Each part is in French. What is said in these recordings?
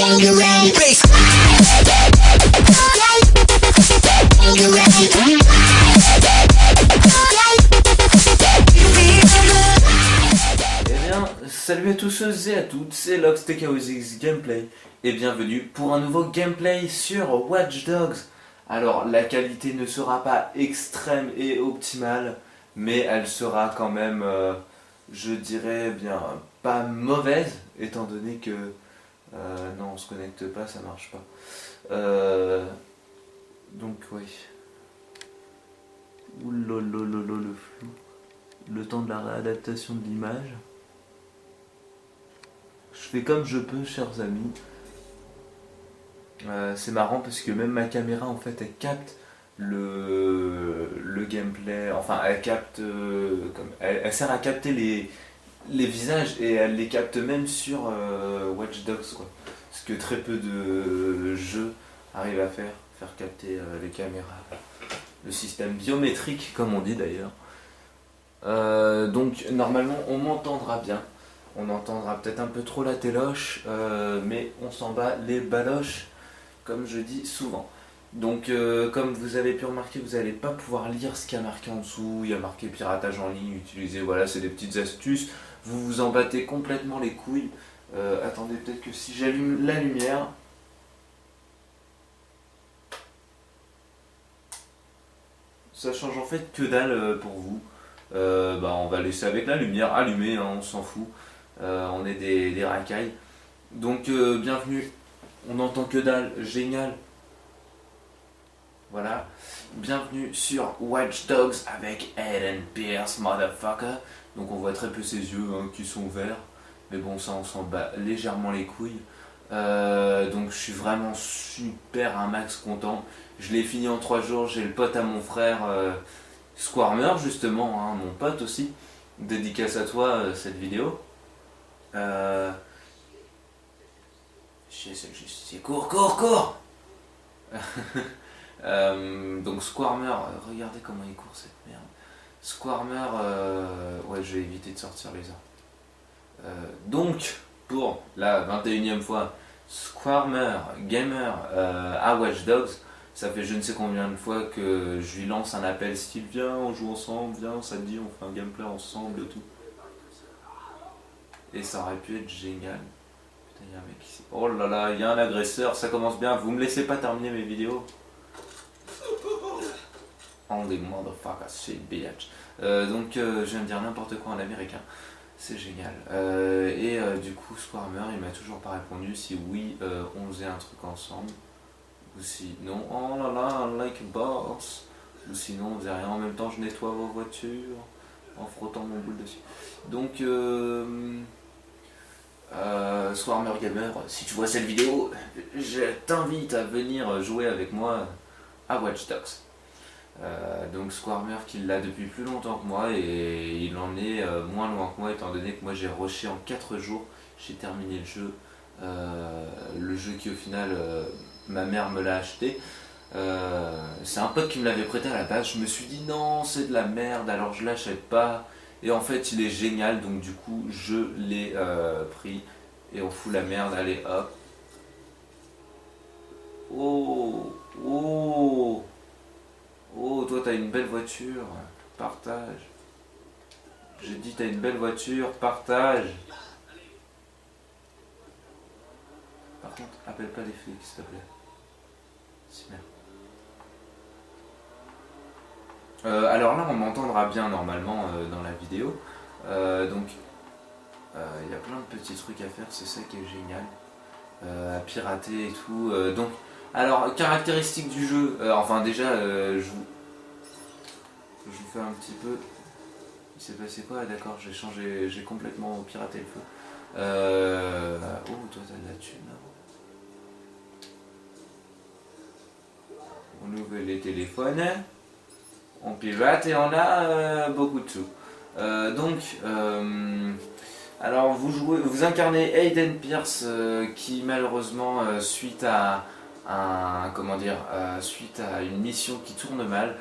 Salut à tous et à toutes, c'est LoxTKOSX Gameplay et bienvenue pour un nouveau gameplay sur Watch Dogs. Alors la qualité ne sera pas extrême et optimale, mais elle sera quand même, je dirais bien, pas mauvaise, étant donné que... non, on se connecte pas, ça marche pas. Donc oui. Oulolololo, le flou. Le temps de la réadaptation de l'image. Je fais comme je peux, chers amis. C'est marrant parce que même ma caméra, en fait, elle capte le gameplay. Enfin, elle capte... elle sert à capter les visages et elle les capte même sur Watch Dogs, quoi. Ce que très peu de jeux arrivent à faire capter les caméras. Le système biométrique, comme on dit d'ailleurs. Donc, normalement, on m'entendra bien. On entendra peut-être un peu trop la téloche, mais on s'en bat les baloches, comme je dis souvent. Donc, comme vous avez pu remarquer, vous n'allez pas pouvoir lire ce qu'il y a marqué en dessous. Il y a marqué piratage en ligne, utilisé, voilà, c'est des petites astuces. Vous vous en battez complètement les couilles. Attendez, peut-être que si j'allume la lumière... Ça change en fait que dalle pour vous. On va laisser avec la lumière allumée, hein, on s'en fout. On est des racailles. Donc bienvenue, on n'entend que dalle, génial. Voilà, bienvenue sur Watch Dogs avec Aiden Pearce, motherfucker. Donc on voit très peu ses yeux hein, qui sont verts. Mais bon, ça on s'en bat légèrement les couilles. Donc je suis vraiment super un max content. Je l'ai fini en 3 jours, j'ai le pote à mon frère Squarmer justement, hein, mon pote aussi. Dédicace à toi cette vidéo. C'est cours. Donc Squarmer, regardez comment il court cette merde. Squarmer, ouais, je vais éviter de sortir les arts. Donc, pour la 21e fois, Squarmer Gamer à Watch Dogs. Ça fait je ne sais combien de fois que je lui lance un appel style viens, on joue ensemble, viens, ça te dit, on fait un gameplay ensemble et tout. Et ça aurait pu être génial. Putain, il y a un mec ici. Oh là là, il y a un agresseur, ça commence bien. Vous me laissez pas terminer mes vidéos. Only motherfucker, shit bitch. Donc, je viens de dire n'importe quoi en américain. C'est génial. Du coup, Squarmer, il m'a toujours pas répondu si oui, on faisait un truc ensemble. Ou si non, oh là là, like a boss. Ou sinon, on faisait rien. En même temps, je nettoie vos voitures en frottant mon boule dessus. Donc, Squarmer Gamer, si tu vois cette vidéo, je t'invite à venir jouer avec moi à Watch Dogs. Donc Squarmer qui l'a depuis plus longtemps que moi et il en est moins loin que moi étant donné que moi j'ai rushé en 4 jours, j'ai terminé le jeu qui au final ma mère me l'a acheté. C'est un pote qui me l'avait prêté à la base, je me suis dit non c'est de la merde alors je l'achète pas. Et en fait il est génial donc du coup je l'ai pris et on fout la merde, allez hop. Oh toi t'as une belle voiture, partage. J'ai dit t'as une belle voiture, partage. Par contre appelle pas les flics s'il te plaît. C'est bien. Alors là on m'entendra bien normalement dans la vidéo. Donc il y a plein de petits trucs à faire, c'est ça qui est génial. À pirater et tout. Donc, alors caractéristiques du jeu. Enfin déjà je vous fais un petit peu. Il s'est passé quoi? D'accord, j'ai complètement piraté le feu. Oh toi t'as de la thune là. On ouvre les téléphones. On pirate et on a beaucoup de sous. Alors vous incarnez Aiden Pearce qui malheureusement suite à suite à une mission qui tourne mal,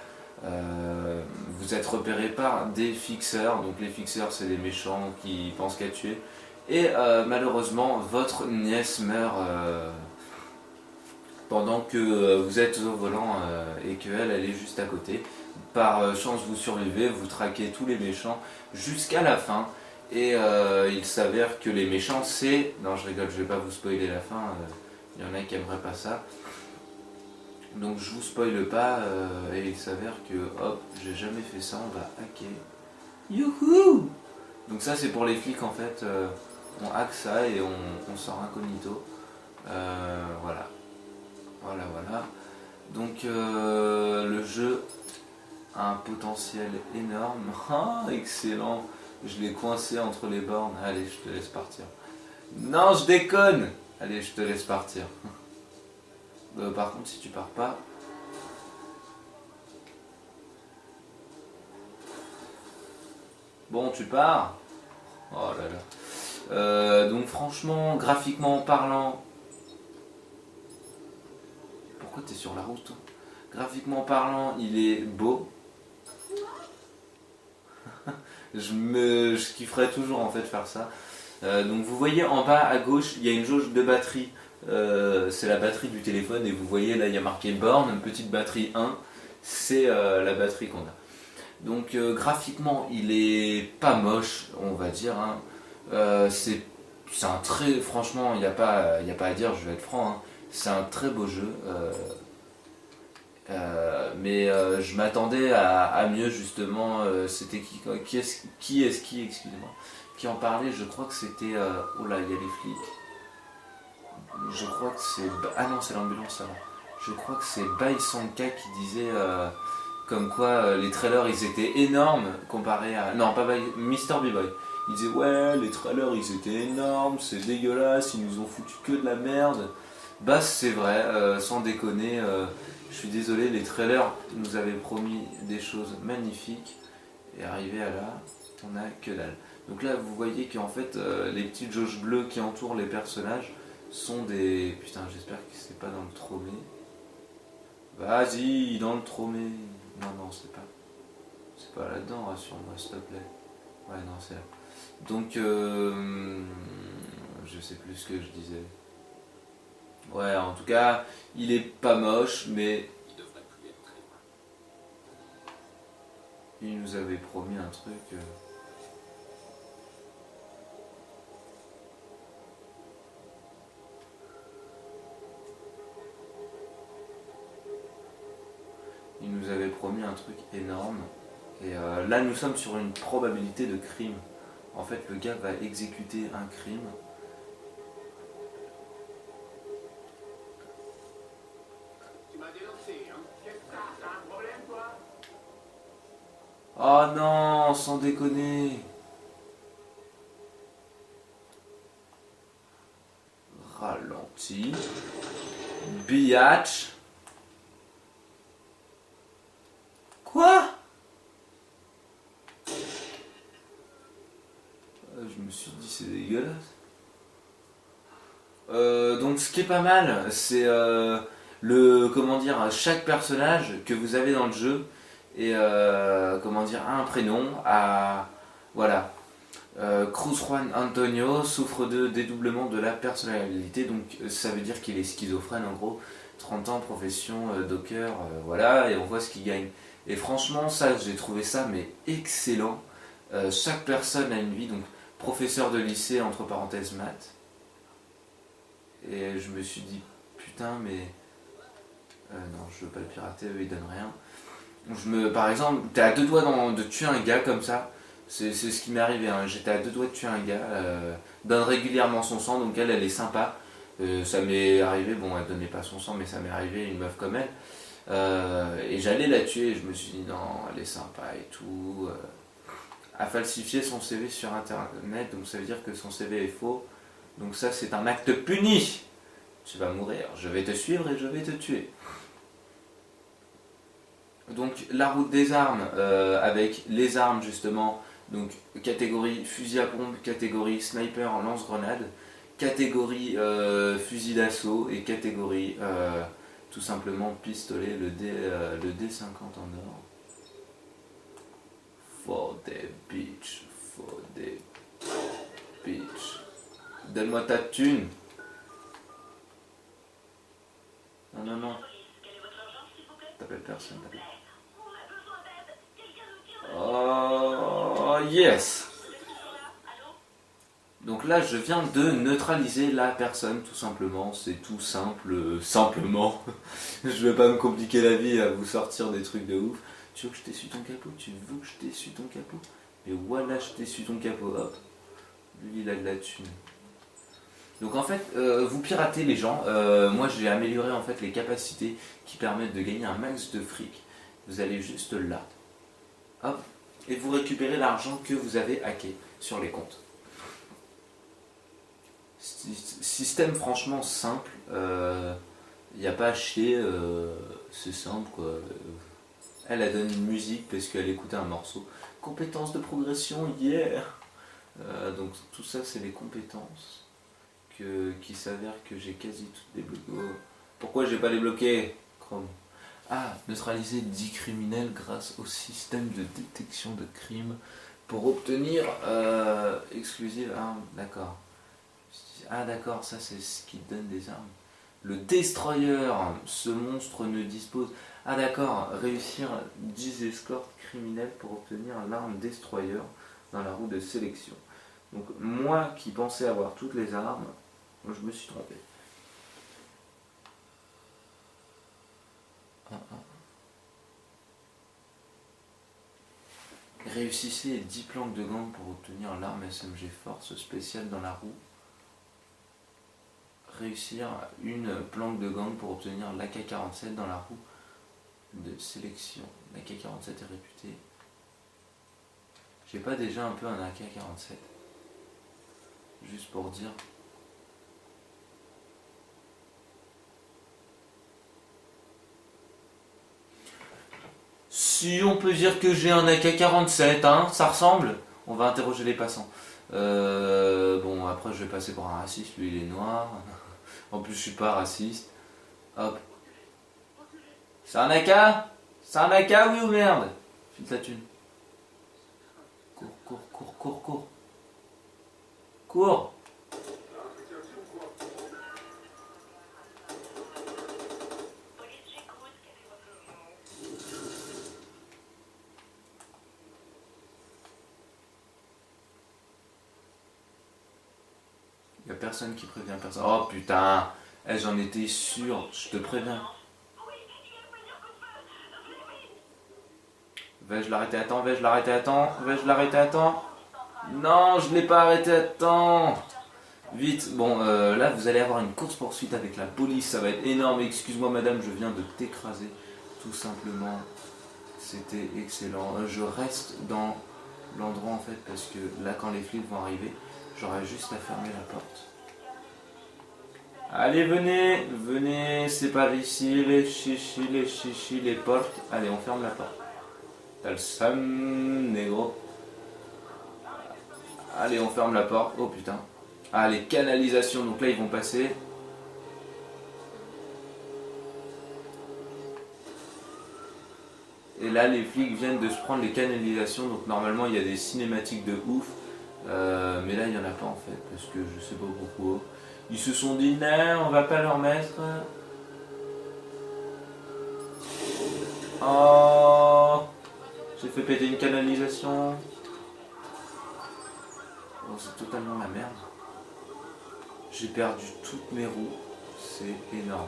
vous êtes repéré par des fixeurs. Donc les fixeurs c'est des méchants qui pensent qu'à tuer Et malheureusement, votre nièce meurt pendant que vous êtes au volant et qu'elle, elle est juste à côté. Par chance, vous survivez, vous traquez tous les méchants jusqu'à la fin. Et il s'avère que les méchants, c'est... Non, je rigole, je vais pas vous spoiler la fin. Il y en a qui aimeraient pas ça. Donc je vous spoile pas. Et il s'avère que, hop, j'ai jamais fait ça, on va hacker. Youhou! Donc ça, c'est pour les flics en fait. On hack ça et on sort incognito. Voilà. Voilà. Donc le jeu a un potentiel énorme. Ah, excellent. Je l'ai coincé entre les bornes. Allez, je te laisse partir. Non, je déconne. Allez, je te laisse partir. Par contre, si tu pars pas... Bon, tu pars. Oh là là. Donc franchement, graphiquement parlant... Pourquoi t'es sur la route toi? Graphiquement parlant, il est beau. Je kifferais toujours en fait faire ça. Donc vous voyez en bas à gauche, il y a une jauge de batterie. C'est la batterie du téléphone et vous voyez là il y a marqué borne, une petite batterie 1. C'est la batterie qu'on a. Donc graphiquement il est pas moche on va dire. Hein. C'est un très... Franchement il n'y a pas à dire, je vais être franc. Hein. C'est un très beau jeu. Mais je m'attendais à mieux justement. C'était qui excusez-moi, qui en parlait. Je crois que c'était... oh là, il y a les flics. Je crois que c'est... Ah non, c'est l'ambulance alors. Je crois que c'est Bai Sanka qui disait comme quoi les trailers ils étaient énormes comparé à... Non, pas Bai, Mister B-Boy. Il disait ouais, les trailers ils étaient énormes, c'est dégueulasse, ils nous ont foutu que de la merde. Bah c'est vrai, sans déconner, je suis désolé, les trailers nous avaient promis des choses magnifiques et arrivé à là, on a que dalle. Donc là vous voyez qu'en fait les petites jauges bleues qui entourent les personnages sont des... Putain j'espère que c'est pas dans le tromé. Vas-y, dans le tromé. Non, c'est pas. C'est pas là-dedans, rassure-moi s'il te plaît. Ouais non c'est là. Donc je sais plus ce que je disais. Ouais, en tout cas, il est pas moche, mais il nous avait promis un truc. Il nous avait promis un truc énorme. Et là, nous sommes sur une probabilité de crime. En fait, le gars va exécuter un crime. Oh non, sans déconner. Ralenti. Biatch. Quoi? Je me suis dit c'est dégueulasse. Donc ce qui est pas mal, c'est le comment dire, chaque personnage que vous avez dans le jeu et comment dire, a un prénom, a voilà. Cruz Juan Antonio souffre de dédoublement de la personnalité, donc ça veut dire qu'il est schizophrène en gros. 30 ans, profession, docker, voilà, et on voit ce qu'il gagne. Et franchement, ça, j'ai trouvé ça mais excellent. Chaque personne a une vie, donc professeur de lycée, entre parenthèses maths. Et je me suis dit, putain, mais... non, je veux pas le pirater, eux ils donnent rien. Par exemple, t'es à deux doigts de tuer un gars comme ça. C'est ce qui m'est arrivé, hein. J'étais à deux doigts de tuer un gars. Donne régulièrement son sang, donc elle est sympa. Ça m'est arrivé, bon elle donnait pas son sang, mais ça m'est arrivé, une meuf comme elle. Et j'allais la tuer, et je me suis dit non, elle est sympa et tout. A falsifié son CV sur internet, donc ça veut dire que son CV est faux. Donc ça c'est un acte puni. Tu vas mourir, je vais te suivre et je vais te tuer. Donc la route des armes, avec les armes justement, donc catégorie fusil à pompe, catégorie sniper lance-grenade, catégorie fusil d'assaut et catégorie tout simplement pistolet, le D50 en or. For the bitch, for the bitch. Donne-moi ta thune. Non, non, non. T'appelles personne, t'appelles. Oh, yes. Donc là, je viens de neutraliser la personne, tout simplement. C'est tout simple, simplement. Je vais pas me compliquer la vie à vous sortir des trucs de ouf. Tu veux que je t'essuie ton capot? Tu veux que je t'essuie ton capot? Et voilà, je t'essuie ton capot. Hop. Lui, il a de la thune. Donc en fait, vous piratez les gens. Moi, j'ai amélioré en fait les capacités qui permettent de gagner un max de fric. Vous allez juste là. Hop. Et vous récupérez l'argent que vous avez hacké sur les comptes. Système franchement simple. Il n'y a pas à chier. C'est simple quoi. Elle donne une musique parce qu'elle écoutait un morceau. Compétences de progression, yeah. Donc tout ça, c'est les compétences qui s'avèrent que j'ai quasi toutes débloquées. Pourquoi j'ai pas débloqué Chrome. Ah, neutraliser 10 criminels grâce au système de détection de crimes pour obtenir exclusive arme. D'accord. Ah d'accord, ça c'est ce qui donne des armes. Le destroyer, ce monstre ne dispose... Ah d'accord, réussir 10 escortes criminelles pour obtenir l'arme destroyer dans la roue de sélection. Donc moi qui pensais avoir toutes les armes, je me suis trompé. Réussissez 10 planques de gang pour obtenir l'arme SMG Force spéciale dans la roue. Réussir une planque de gang pour obtenir l'AK-47 dans la roue de sélection. L'AK-47 est réputé. J'ai pas déjà un peu un AK-47? Juste pour dire. Si on peut dire que j'ai un AK-47, hein, ça ressemble. On va interroger les passants. Bon, après je vais passer pour un raciste, lui il est noir. En plus je suis pas raciste. Hop. C'est un AK? C'est un AK, oui ou merde? File ta thune. Cours, cours, cours, cours, cours. Cours. Y a personne qui prévient personne. Oh putain, j'en étais sûr, je te préviens. Vais-je l'arrêter à temps? Vais-je l'arrêter à temps? Vais-je l'arrêter à temps? Non, je ne l'ai pas arrêté à temps. Vite, bon, là vous allez avoir une course-poursuite avec la police, ça va être énorme. Excuse-moi madame, je viens de t'écraser, tout simplement. C'était excellent. Je reste dans l'endroit en fait, parce que là quand les flics vont arriver, j'aurai juste à fermer la porte. Allez, venez, venez, c'est par ici, les chichis, les portes. Allez, on ferme la porte. T'as le seum, négro. Allez, on ferme la porte. Oh putain. Ah, les canalisations, donc là ils vont passer. Et là les flics viennent de se prendre les canalisations, donc normalement il y a des cinématiques de ouf. Mais là il n'y en a pas en fait, parce que je sais pas pourquoi. Ils se sont dit, non, on va pas leur mettre. Oh, j'ai fait péter une canalisation. Oh, c'est totalement la merde. J'ai perdu toutes mes roues. C'est énorme.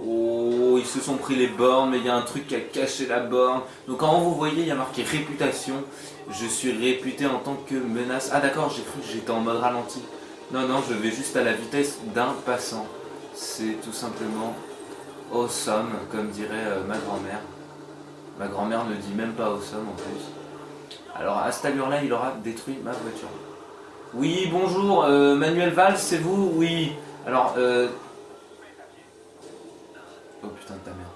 Oh, ils se sont pris les bornes, mais il y a un truc qui a caché la borne. Donc en haut, vous voyez, il y a marqué réputation. Je suis réputé en tant que menace. Ah d'accord, j'ai cru que j'étais en mode ralenti. Non, non, je vais juste à la vitesse d'un passant. C'est tout simplement awesome, comme dirait ma grand-mère. Ma grand-mère ne dit même pas awesome en plus. Alors à cette allure-là, il aura détruit ma voiture. Oui, bonjour, Manuel Valls, c'est vous? Oui. Alors, oh putain de ta mère.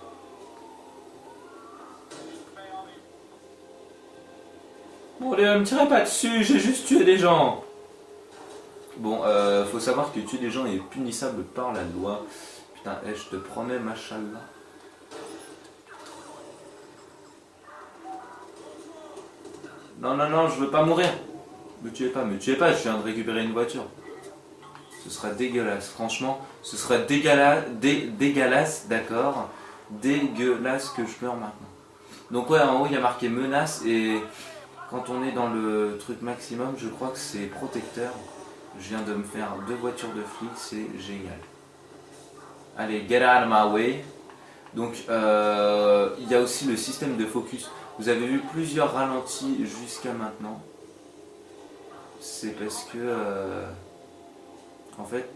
Bon, allez, me tirez pas dessus, j'ai juste tué des gens. Bon, faut savoir que tuer des gens est punissable par la loi. Putain, je te promets, machallah. Non, non, non, je veux pas mourir. Me tuez pas, me tuez pas, je viens de récupérer une voiture. Ce serait dégueulasse, franchement, ce serait dégueulasse, d'accord. Dégueulasse que je pleure maintenant. Donc ouais, en haut il y a marqué menace et quand on est dans le truc maximum, je crois que c'est protecteur. Je viens de me faire 2 voitures de flics, c'est génial. Allez, get out of my way. Donc il y a aussi le système de focus. Vous avez vu plusieurs ralentis jusqu'à maintenant. C'est parce que en fait,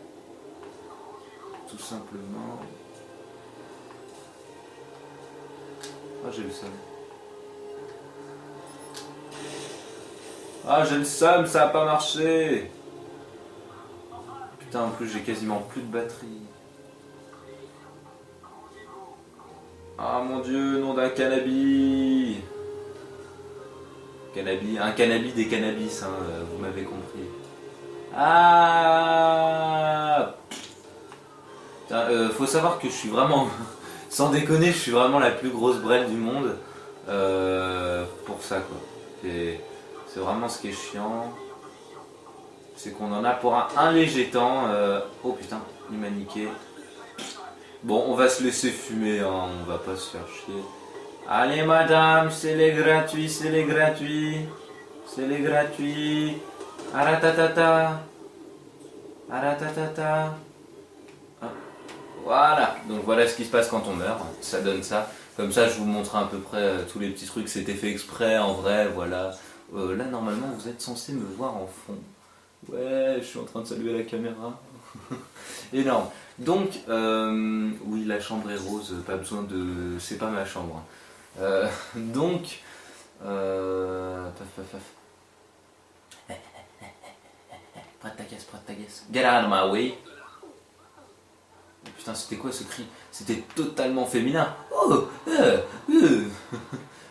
tout simplement. Ah, j'ai le seum. Ah, j'ai le seum, ça a pas marché. Putain, en plus j'ai quasiment plus de batterie. Ah mon dieu, nom d'un cannabis. Un cannabis des cannabis, hein, vous m'avez compris. Ah putain, faut savoir que je suis vraiment, sans déconner, je suis vraiment la plus grosse brêle du monde pour ça quoi. C'est vraiment ce qui est chiant. C'est qu'on en a pour un léger temps. Oh putain, il m'a niqué. Bon, on va se laisser fumer, hein, on va pas se faire chier. Allez madame, c'est les gratuits, c'est les gratuits. C'est les gratuits. Aratatata. Aratatata. Ah, voilà, donc voilà ce qui se passe quand on meurt, ça donne ça. Comme ça, je vous montre à peu près tous les petits trucs, c'était fait exprès, en vrai, voilà. Là, normalement, vous êtes censé me voir en fond. Ouais, je suis en train de saluer la caméra. Énorme. Donc, oui, la chambre est rose, pas besoin de... C'est pas ma chambre. Donc, paf, paf, paf. Prête ta caisse, prête ta caisse. Get out of my way. Oh, putain, c'était quoi ce cri? C'était totalement féminin. Oh,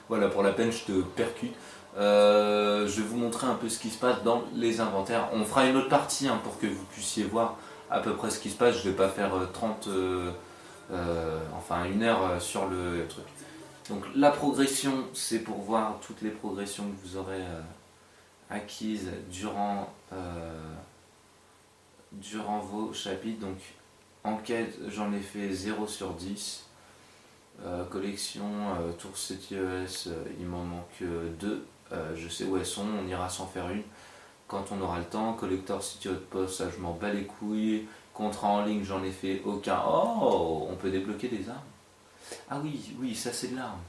voilà, pour la peine, je te percute. Je vais vous montrer un peu ce qui se passe dans les inventaires. On fera une autre partie hein, pour que vous puissiez voir à peu près ce qui se passe. Je vais pas faire 30, enfin 1 heure sur le truc. Donc la progression, c'est pour voir toutes les progressions que vous aurez acquises durant vos chapitres. Donc enquête, j'en ai fait 0 sur 10. Collection, Tour CTES, il m'en manque 2. Je sais où elles sont, on ira s'en faire une quand on aura le temps. Collector City Outpost, ça je m'en bats les couilles. Contrat en ligne, j'en ai fait aucun. Oh, on peut débloquer des armes. Ah oui, oui, ça c'est de l'arme.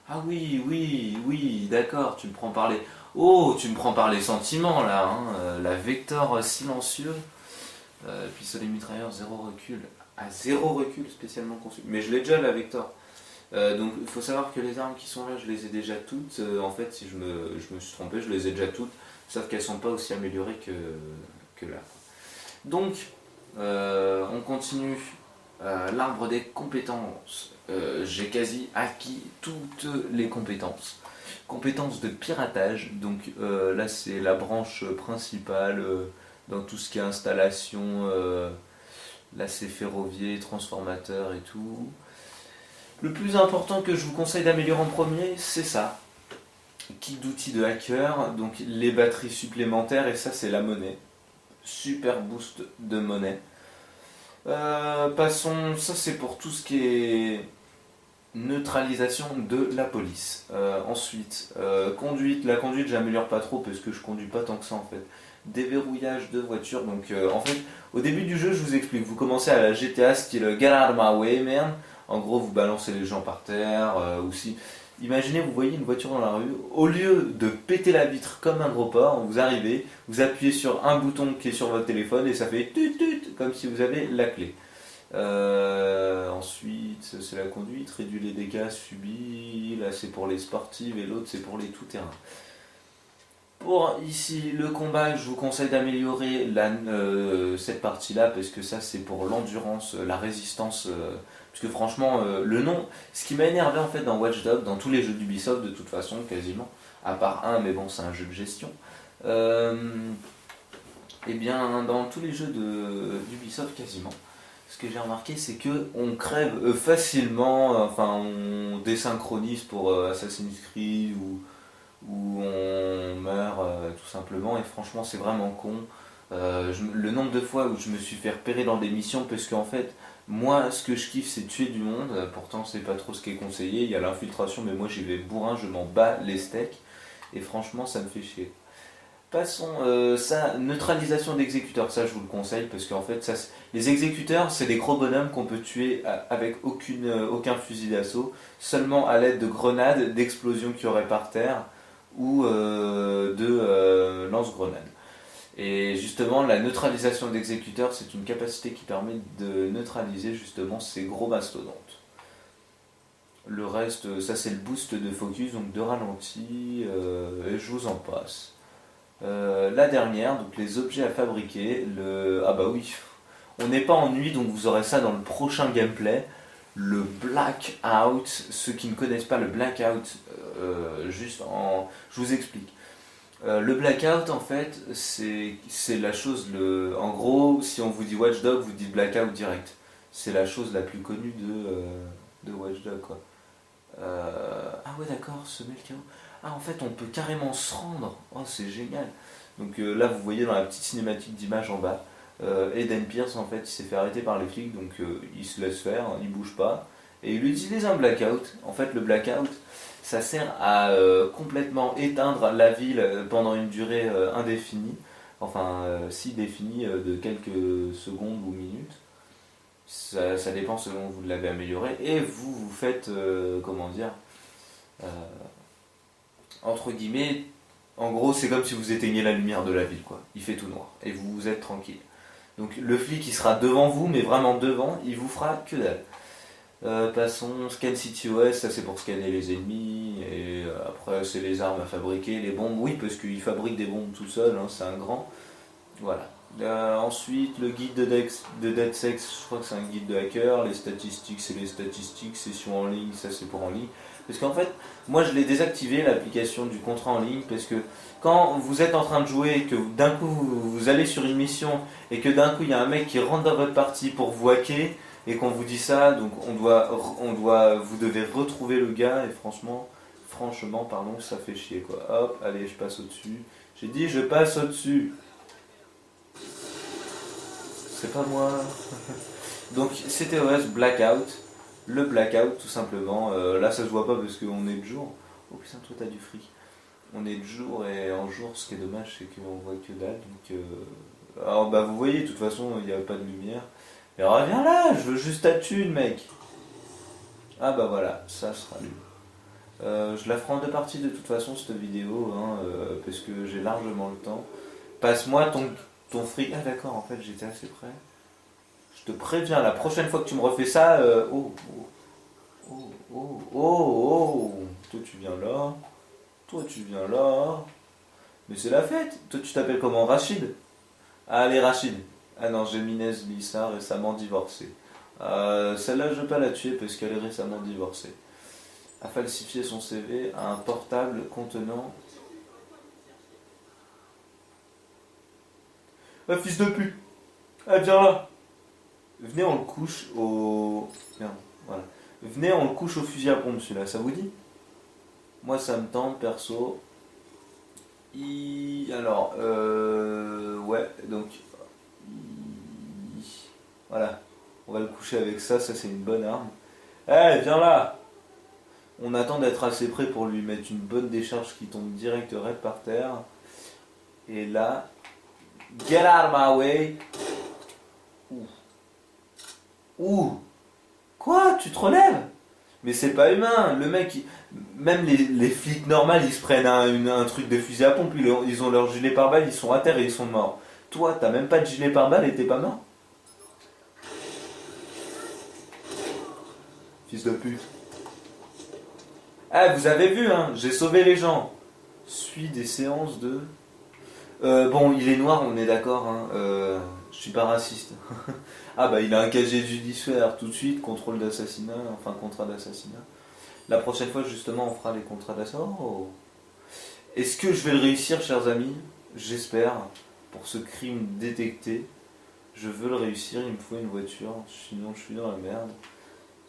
Ah oui, oui, oui, d'accord, tu me prends par les... Oh, tu me prends par les sentiments là, hein, la Vector silencieux. Pistolet mitrailleur, 0 recul. À 0 recul spécialement conçu. Mais je l'ai déjà la Vector. Donc il faut savoir que les armes qui sont là, je les ai déjà toutes. En fait, si je me suis trompé, je les ai déjà toutes. Sauf qu'elles sont pas aussi améliorées que là. Donc, on continue. L'arbre des compétences. J'ai quasi acquis toutes les compétences. Compétences de piratage. Donc là, c'est la branche principale dans tout ce qui est installation. Là, c'est ferroviaire, transformateur et tout. Le plus important que je vous conseille d'améliorer en premier, c'est ça. Kit d'outils de hacker, donc les batteries supplémentaires, et ça c'est la monnaie. Super boost de monnaie. Passons, ça c'est pour tout ce qui est neutralisation de la police. Ensuite, conduite. La conduite, j'améliore pas trop parce que je conduis pas tant que ça en fait. Déverrouillage de voiture. Donc en fait, au début du jeu, je vous explique. Vous commencez à la GTA style Get out of my way, man. En gros, vous balancez les gens par terre. Ou si, imaginez, vous voyez une voiture dans la rue. Au lieu de péter la vitre comme un gros porc, vous arrivez, vous appuyez sur un bouton qui est sur votre téléphone et ça fait tut tut comme si vous avez la clé. Ensuite, c'est la conduite, réduit les dégâts subis. Là, c'est pour les sportives et l'autre, c'est pour les tout-terrain. Pour ici le combat, je vous conseille d'améliorer cette partie-là parce que ça, c'est pour l'endurance, la résistance. Parce que franchement, le nom, ce qui m'a énervé en fait dans Watch Dogs, dans tous les jeux d'Ubisoft de toute façon, quasiment, à part un, mais bon, c'est un jeu de gestion. Et bien, dans tous les jeux d'Ubisoft quasiment. Ce que j'ai remarqué, c'est que on crève facilement, enfin on désynchronise pour Assassin's Creed où on meurt tout simplement, et franchement c'est vraiment con. Le nombre de fois où je me suis fait repérer dans des missions, parce qu'en fait, moi ce que je kiffe c'est tuer du monde, pourtant c'est pas trop ce qui est conseillé, il y a l'infiltration, mais moi j'y vais bourrin, je m'en bats les steaks, et franchement ça me fait chier. Passons, ça, neutralisation d'exécuteurs, ça je vous le conseille, parce qu'en fait, les exécuteurs, c'est des gros bonhommes qu'on peut tuer avec aucun fusil d'assaut, seulement à l'aide de grenades, d'explosions qu'il y aurait par terre, ou de lance-grenades. Et justement, la neutralisation d'exécuteurs, c'est une capacité qui permet de neutraliser justement ces gros mastodontes. Le reste, ça c'est le boost de focus, donc de ralenti, et je vous en passe. La dernière, donc les objets à fabriquer. Ah bah oui, on n'est pas en nuit, donc vous aurez ça dans le prochain gameplay. Le blackout, ceux qui ne connaissent pas le blackout, je vous explique. Le blackout, en fait, c'est la chose. En gros, si on vous dit Watchdog, vous dites blackout direct. C'est la chose la plus connue de Watchdog, quoi. Ah ouais, d'accord, semer le chaos. Ah, en fait, on peut carrément se rendre. Oh, c'est génial. Donc là, vous voyez dans la petite cinématique d'image en bas, Eden Pierce, en fait, il s'est fait arrêter par les flics, donc il se laisse faire, il bouge pas. Et il utilise un blackout. En fait, le blackout, ça sert à complètement éteindre la ville pendant une durée indéfinie, enfin, si définie, de quelques secondes ou minutes. Ça dépend selon vous l'avez amélioré. Et vous faites, comment dire, euh, entre guillemets, en gros, c'est comme si vous éteignez la lumière de la ville, quoi. Il fait tout noir et vous êtes tranquille. Donc le flic, il sera devant vous, mais vraiment devant, il vous fera que dalle. Passons, Scan City OS, ça c'est pour scanner les ennemis, et après c'est les armes à fabriquer, les bombes, oui, parce qu'il fabrique des bombes tout seul, hein, c'est un grand. Voilà. Ensuite, le guide de DeadSex, je crois que c'est un guide de hacker. Les statistiques, c'est les statistiques. Session en ligne, ça c'est pour en ligne. Parce qu'en fait, moi je l'ai désactivé l'application du contrat en ligne parce que quand vous êtes en train de jouer et que d'un coup vous allez sur une mission et que d'un coup il y a un mec qui rentre dans votre partie pour vous hacker et qu'on vous dit ça, donc vous devez retrouver le gars et franchement, pardon, ça fait chier quoi. Hop, allez, je passe au-dessus. J'ai dit je passe au-dessus. C'est pas moi. Donc CTOS Blackout, le blackout tout simplement. Là ça se voit pas parce qu'on est de jour. Oh putain, toi t'as du fric. On est de jour et en jour ce qui est dommage c'est qu'on voit que dalle. Donc, alors bah vous voyez, de toute façon il n'y avait pas de lumière. Et reviens là, je veux juste ta thune mec. Ah bah voilà, ça sera lui. Je la ferai en deux parties de toute façon cette vidéo, hein, parce que j'ai largement le temps. Passe-moi ton fric. Ah d'accord, en fait j'étais assez près. Je te préviens, la prochaine fois que tu me refais ça, oh, toi tu viens là, toi tu viens là, mais c'est la fête, toi tu t'appelles comment, Rachid? Ah, allez Rachid, ah non, Géminez Lissa, récemment divorcée. Celle-là je vais pas la tuer parce qu'elle est récemment divorcée. A falsifié son CV à un portable contenant... Ah fils de pute, ah viens là. Venez on le couche au... Merde, voilà. Venez on le couche au fusil à pompe celui-là, ça vous dit? Moi ça me tente perso. Alors, ouais, donc, voilà, on va le coucher avec ça, ça c'est une bonne arme. Eh, viens là. On attend d'être assez près pour lui mettre une bonne décharge qui tombe direct raide par terre. Et là, get out of my way. Ouh. Ouh. Quoi? Tu te relèves? Mais c'est pas humain, le mec, même les flics normales, ils se prennent un truc de fusil à pompe, ils ont leur gilet pare-balles, ils sont à terre et ils sont morts. Toi, t'as même pas de gilet pare-balles et t'es pas mort? Fils de pute. Ah, vous avez vu, hein, j'ai sauvé les gens. Suis des séances de... bon, il est noir, on est d'accord, hein, je suis pas raciste. Ah bah il a un casier judiciaire tout de suite, contrôle d'assassinat, enfin contrat d'assassinat. La prochaine fois, justement, on fera les contrats d'assassinat. Oh. Est-ce que je vais le réussir, chers amis? J'espère. Pour ce crime détecté, je veux le réussir, il me faut une voiture, sinon je suis dans la merde.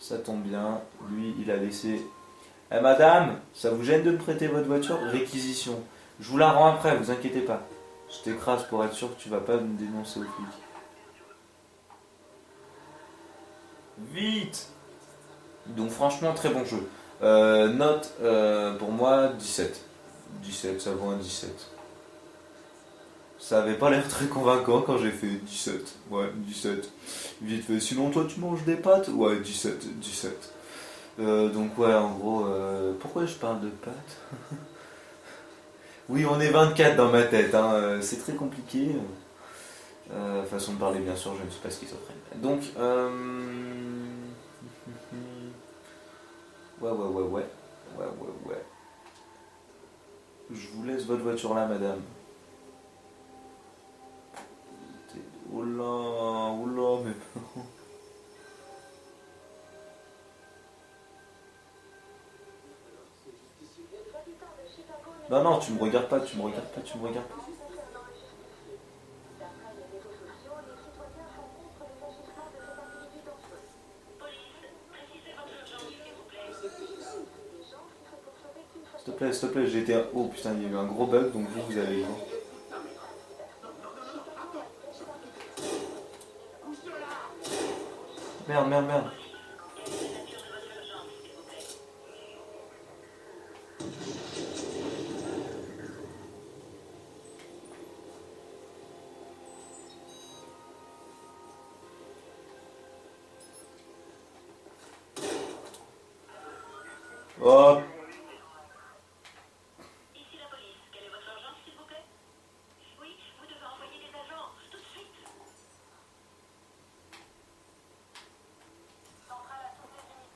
Ça tombe bien, lui, il a laissé... Eh madame, ça vous gêne de me prêter votre voiture? Réquisition. Je vous la rends après, vous inquiétez pas. Je t'écrase pour être sûr que tu vas pas me dénoncer au flic. Vite! Donc franchement, très bon jeu. Note pour moi 17. 17, ça vaut un 17. Ça avait pas l'air très convaincant quand j'ai fait 17. Ouais, 17. Vite fait. Sinon, toi, tu manges des pâtes? Ouais, 17, 17. Donc, ouais, en gros, pourquoi je parle de pâtes? Oui, on est 24 dans ma tête, hein. C'est très compliqué. Façon de parler, bien sûr, je ne suis pas schizophrène. Donc, ouais, ouais, ouais, ouais. Ouais, ouais, ouais. Je vous laisse votre voiture là, madame. Oula, oula, mais... Non, non, tu me regardes pas, tu me regardes pas, tu me regardes pas. S'il te plaît, j'ai été... Oh putain, il y a eu un gros bug, donc vous avez eu. Merde, merde, merde. Oh. Ici la police. Quelle est votre urgence, s'il vous plaît? Oui, vous devez envoyer des agents, tout de suite.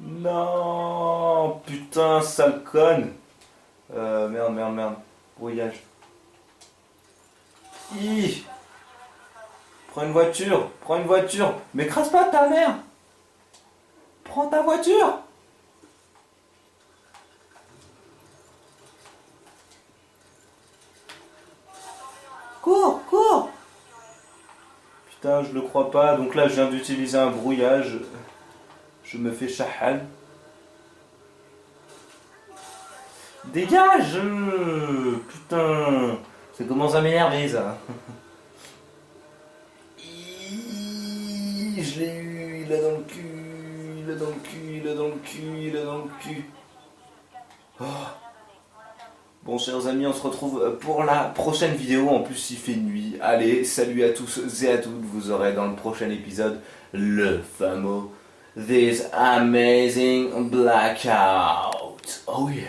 Non, putain, sale conne. Merde, merde, merde. Brouillage. Hi. Prends une voiture, prends une voiture. Mais crasse pas ta mère. Prends ta voiture. Cours, cours. Putain, je le crois pas. Donc là, je viens d'utiliser un brouillage. Je me fais chahal. Dégage. Putain. Ça commence à m'énerver, ça. Je l'ai eu. Il est dans le cul. Il est dans le cul. Il est dans le cul. Il est dans le cul. Oh. Bon, chers amis, on se retrouve pour la prochaine vidéo. En plus, il fait nuit. Allez, salut à tous et à toutes. Vous aurez dans le prochain épisode le fameux This Amazing Blackout. Oh yeah.